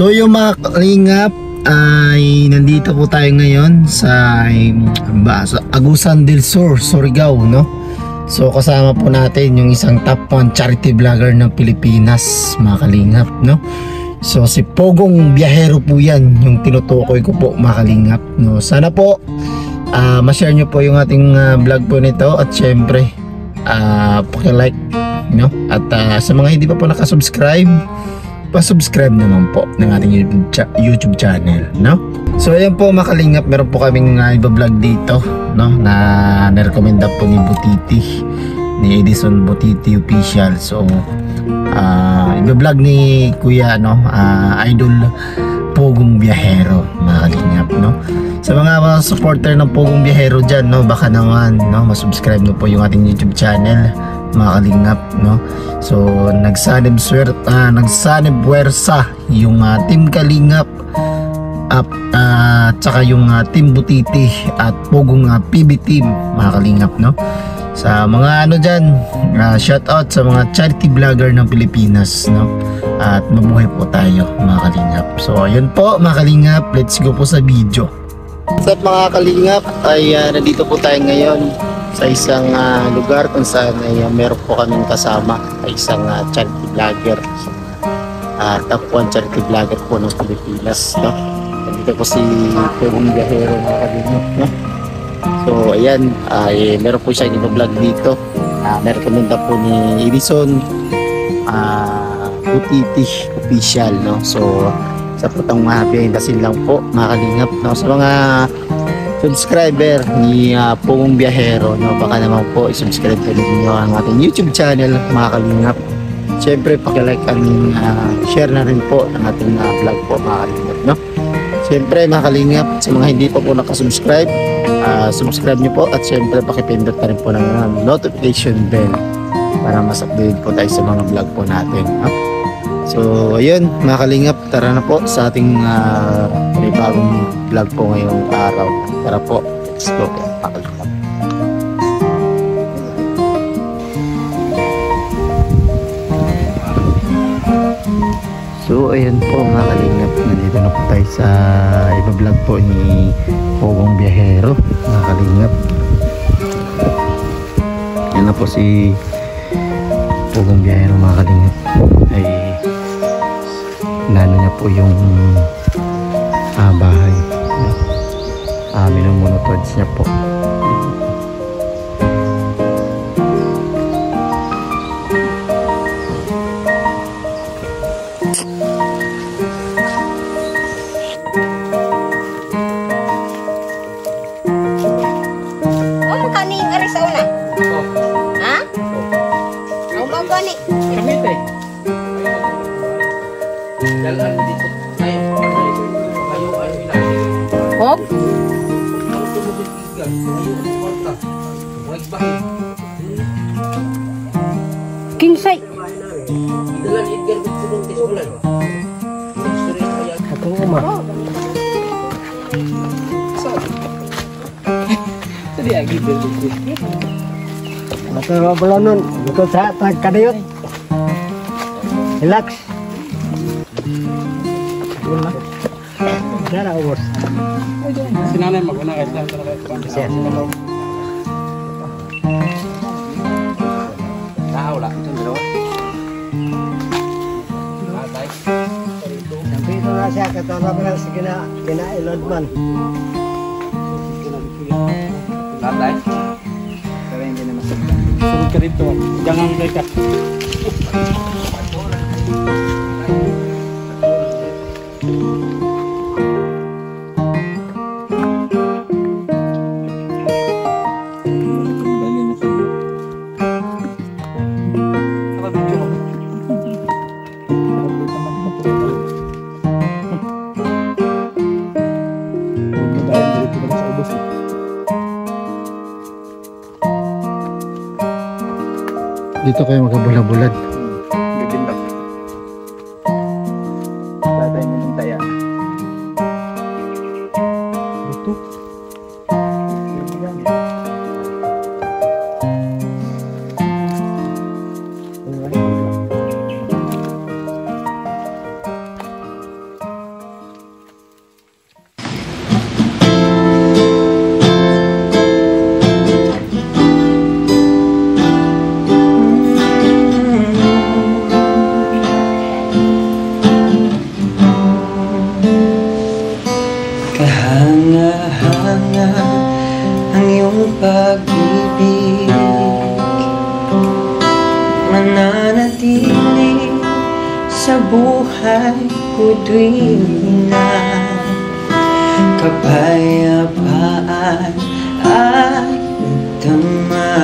So yung mga kalingap ay nandito po tayo ngayon sa Agusan del Sur, Surigao, no? So kasama po natin yung isang top 1 charity vlogger ng Pilipinas, mga kalingap, no? So si Pogong Biyahero po yan, yung tinutukoy ko po, mga kalingap, no? Sana po ma-share nyo po yung ating vlog po nito at syempre paki-like, no? At sa mga hindi pa po nakasubscribe, pa-subscribe naman po ng ating YouTube channel, no? So ayan po mga kalingap, meron po kaming iba-vlog dito, no? Na nirekomenda po ni Butiti, ni Edison Butiti Official. So iba-vlog ni Kuya, no? Idol Pogong Biyahero, mga kalingap, no? Sa mga supporter ng Pogong Biyahero dyan, no? Baka naman, no? Masubscribe no po yung ating YouTube channel, mga kalingap, no? So nagsanib puwersa yung Team Kalingap tsaka yung Team Butiti at Pogong PB Team, mga kalingap, no? Sa mga ano dyan, shout out sa mga charity vlogger ng Pilipinas, no? At mabuhay po tayo, mga kalingap. So ayun po mga kalingap, let's go po sa video. Sa mga kalingap ay nandito po tayo ngayon sa isang lugar kung saan ay meron po kaming kasama ay isang charity vlogger, top 1 charity vlogger po ng Pilipinas, no? Nandito po si Pogong Biyahero, mga kalingap, no? So ayan, ay meron po siyang i-vlog dito, narekomenda po ni Edison Butiti Official, no? So sa putang behind the scene lang po, mga kalingap, no? Sa mga subscriber ni Pogong Biyahero, no? Baka naman po i-subscribe po ninyo ang ating YouTube channel, mga kalingap. Siyempre paki-like and share na rin po ang ating vlog po, mga kalingap, no? Siyempre mga kalingap, sa mga hindi pa po nakasubscribe, subscribe nyo po at siyempre pakipindot na rin po ng notification bell para mas update po tayo sa mga vlog po natin, no? So ayun mga kalingap, tara na po sa ating bagong vlog po ngayong araw. Tara po, let's go mga kalingap. So ayan po mga kalingap, nandito na po tayo sa iba vlog po ni Pogong Biyahero, mga kalingap. Yan na po si Pogong Biyahero, mga kalingap. Ay nano niya po yung bahay, minumonotods niya po. Kinsay. Atong uma. Tadi lagi beli. Betul balonon, betul sa kadayot. Relax. Dara ubos. Sinanay maguna kahit lang talaga. Tahu lah, itu dulu. Sampai itu nasihat kata orang bilang kena elodman. Lantai. Kalian jangan masuk. Suruh ke itu, jangan mereka. Dito kayo magkabulad-bulad. Gabindak. Tatay mo ng taya. Ito. sa buhay ko tuwing na kapayapaan ay tama.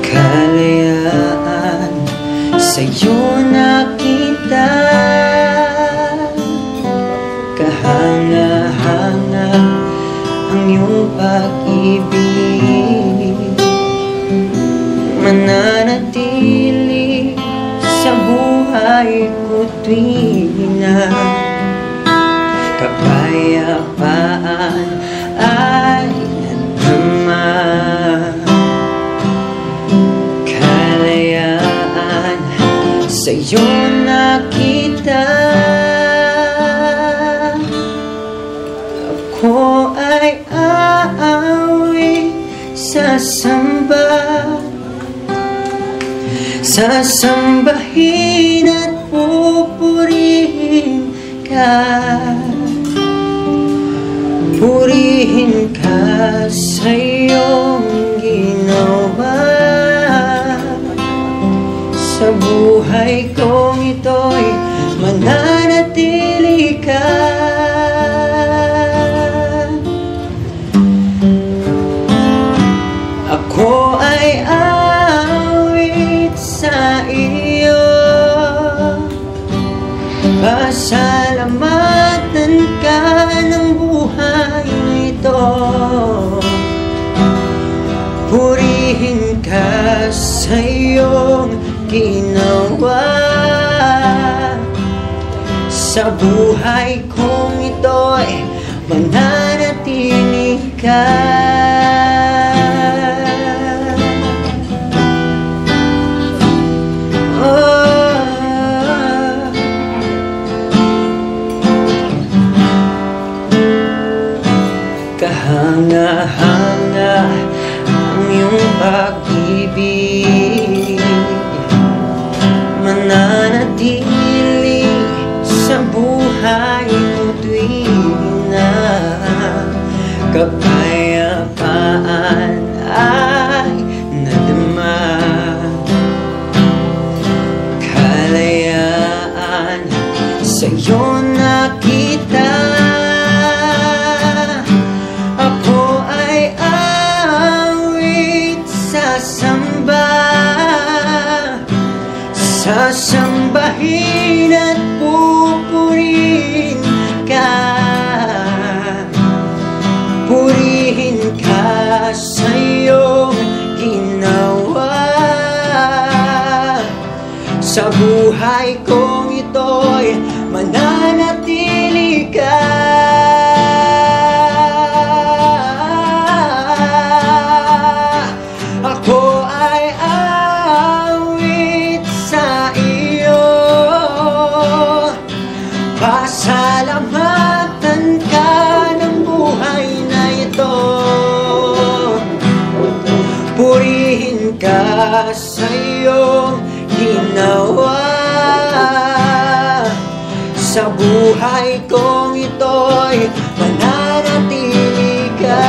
Kalayaan sa'yo nakita, kahanga-hanga ang iyong pag-ibig, mananatili sa buhay ko tuwing na kapayapaan ay nadama. Kalayaan sa'yo nakita, ako ay aawi, sasambahin at pupurihin ka. Purihin ka sa iyong ginawa sa buhay kong ito'y mananatili ka. Ako ay awit sa iyo, pasalamatan ka ng buhay ito. Purihin ka sa iyong ginawa sa buhay kong ito'y mananatili ka. Kahanga-hanga ang iyong pag-ibig, mananatili sa buhay ko tuwing na kapayapaan ay nadama. Kalayaan sa'yo nakita, sasambahin at pupurihin ka. Purihin ka sa iyong ginawa sa buhay kong ito'y mananatili ka. Ako ay pasalamatan ka ng buhay na ito. Purihin ka sa iyong ginawa sa buhay kong ito'y mananatili ka.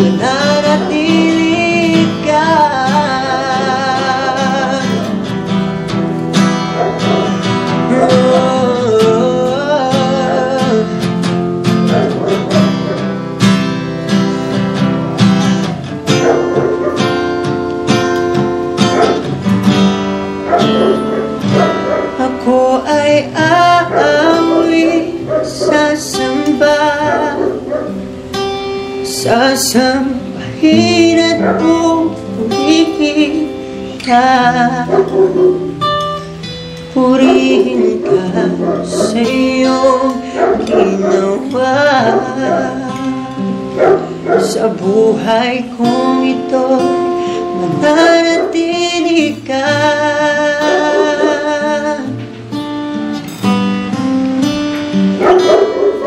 Mananatili ka. Ako ay aawi, sasambahin at pupurihin ka. Purihin ka sa iyong ginawa sa buhay kong ito'y mananatili ka.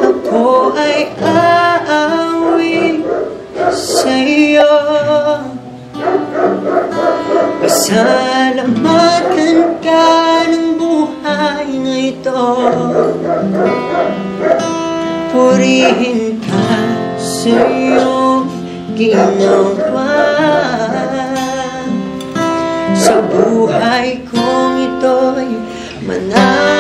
Ako ay aawi sa iyo, pasalamatan ka ng buhay na ito. Purihin ka sa iyong ginawa buhay kong ito'y mananatili.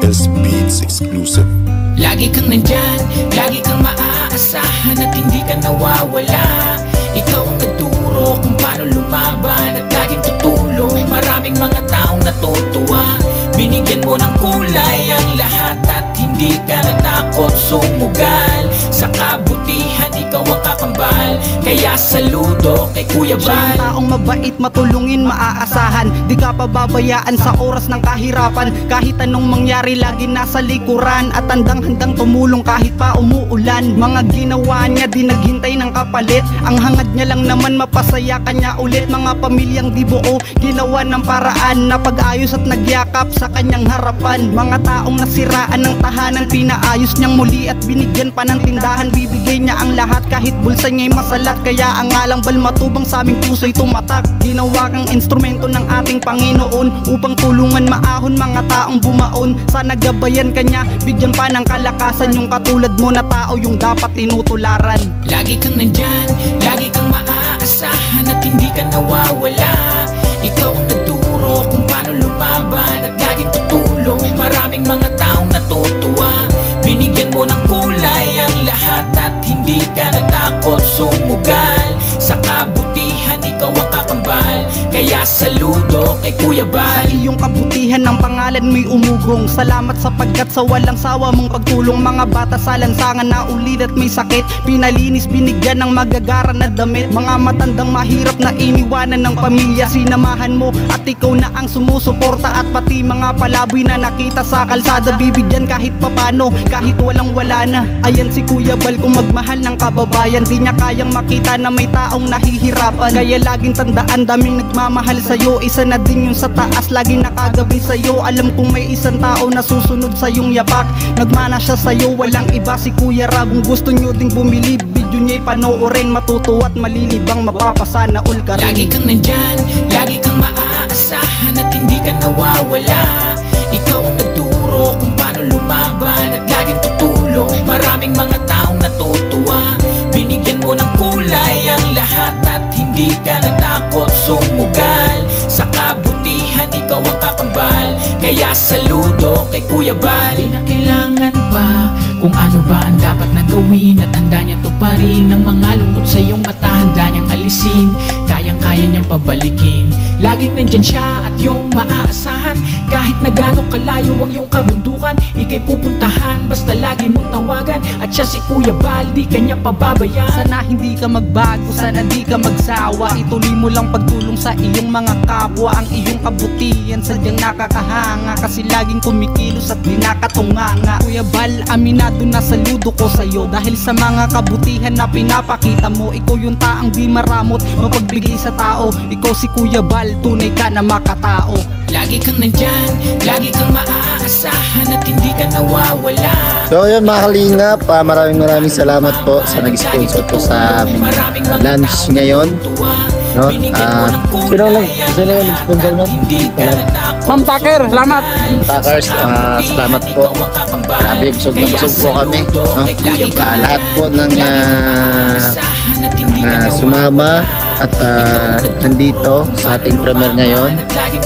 S Beats exclusive. Lagi kang nandyan, lagi kang maaasahan at hindi ka nawawala. Ikaw ang nagturo kung paano lumaban at laging tutulong. Maraming mga taong natutuwa, binigyan mo ng kulay ang lahat at hindi ka natakot sumugal. Sa kabutihan, ikaw ang kakambal, kaya saludo kay Kuya Bal. Taong mabait, matulungin, maaasahan, di ka pababayaan sa oras ng kahirapan. Kahit anong mangyari, lagi nasa likuran at handang-handang tumulong kahit pa umuulan. Mga ginawa niya, di naghintay ng kapalit. Ang hangad niya lang naman mapasaya kanya ulit. Mga pamilyang di buo, ginawa ng paraan na pag-ayos at nagyakap sa kanyang harapan. Mga taong nasiraan ng tahanan, pinaayos niyang muli at binigyan pa ng tindahan. Bibigay niya ang lahat kahit bulsa niya'y masalat. Kaya ang alang bal matubang sa aming puso'y tumatak. Ginawa kang instrumento ng ating Panginoon upang tulungan maahon mga taong bumaon. Sana gabayan kanya, bigyan pa ng kalakasan yung katulad mo na tao yung dapat tinutularan. Lagi kang nandyan, lagi kang maaasahan at hindi ka nawawala. Ikaw ang nagturo kung paano lumaban at laging tutulong. Maraming mga taong natutuwa, binigyan mo ng kulay ang lahat at hindi ka natakot sumugal. Sa kabutihan, ikaw ang kakambal, kaya saludo kay Kuya Bal. Sa iyong kabutihan ng pangalan mo'y umugong. Salamat sapagkat sa walang sawa mong pagtulong. Mga bata sa lansangan na ulid at may sakit, pinalinis, binigyan ng magagara na damit. Mga matandang mahirap na iniwanan ng pamilya, sinamahan mo at ikaw na ang sumusuporta. At pati mga palaboy na nakita sa kalsada, bibigyan kahit papano, kahit walang wala na. Ayan si Kuya Bal, kung magmahal ng kababayan, di niya kayang makita na may taong nahihirapan. Kaya laging tandaan, daming nagmamahal sa'yo. Isa na din yung sa taas, laging nakagabi sa'yo. Alam kong may isang tao na susunod sa iyong yapak. Nagmana siya sa'yo, walang iba si Kuya Rab. Kung gusto nyo ding bumili, video niya'y panoorin. Matutuwa at malilibang, mapapasana all ka rin. Lagi kang nandyan, lagi kang maaasahan at hindi ka nawawala. Ikaw ang nagturo kung paano lumaban at laging tutulong. Maraming mga taong natutuwa, binigyan mo ng kulay ang lahat at hindi ka natakot sumugal. Sa kabutihan, ikaw ang kakambal, kaya saludo kay Kuya Bal. Di na kailangan pa kung ano ba ang dapat na gawin at handa niya tuparin. Ang mga lungkot sa iyong mata, handa niyang alisin, kayang-kaya niyang pabalikin. Laging nandyan siya at iyong maaasahan. Kahit na gano'ng kalayo ang iyong kabundukan, ika'y pupuntahan, basta lagi mong tawagan. At siya si Kuya Bal, di kanya pababayaan. Sana hindi ka magbago, sana di ka magsawa. Ituloy mo lang pagtulong sa iyong mga kapwa. Ang iyong kabutihan sadyang nakakahanga, kasi laging kumikilos at di nakatunganga. Kuya Bal, aminado na saludo ko sa'yo, dahil sa mga kabutihan na pinapakita mo. Ikaw yung taang di maramot, mapagbigay sa tao. Ikaw si Kuya Bal, tunay ka na makatao. Lagi kang nandyan, lagi kang maaasahan at hindi ka nawawala. So yun mga kalingap, maraming salamat po sa nag-sponsor po sa lunch ngayon, no? Sino yung nag-sponsor mo? Ma'am Tucker, salamat. Takers, salamat po. Grabe, busog na busog po kami, no? Lahat po ng sumama at nandito sa ating premiere ngayon.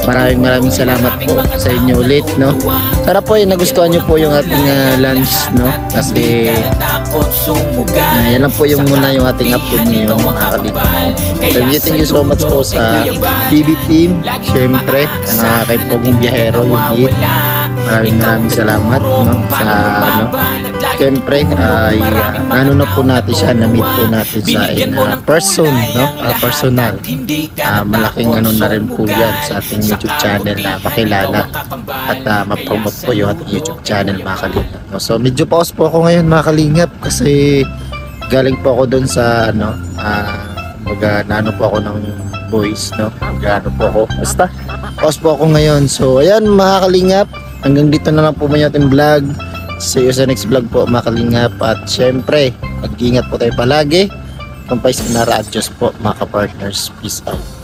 Maraming salamat po sa inyo ulit, no? Sana po nagustuhan nyo po yung ating lunch, no? Kasi yan lang po yung muna yung ating upload ngayon, mga kalingap. Thank you so much po sa TV team, syempre kay Pogong Biyahero, yung hit. Maraming salamat, no? Sa syempre ano na po natin siya, na-meet po natin sa person, no? Personal. Malaking ano na rin po yan sa ating YouTube channel na makilala at ma-promote po yung ating YouTube channel, mga kalingap, no? So medyo pause po ako ngayon, mga kalingap, kasi galing po ako doon sa nano po ako ng voice, no? Ano po ako, basta pause po ako ngayon. So ayan mga kalingap, hanggang dito na lang po may ating vlog. See you sa next vlog po, mga kalingap. At syempre, mag-ingat po tayo palagi. Pampais Kinara Adjust po mga ka-partners. Peace out.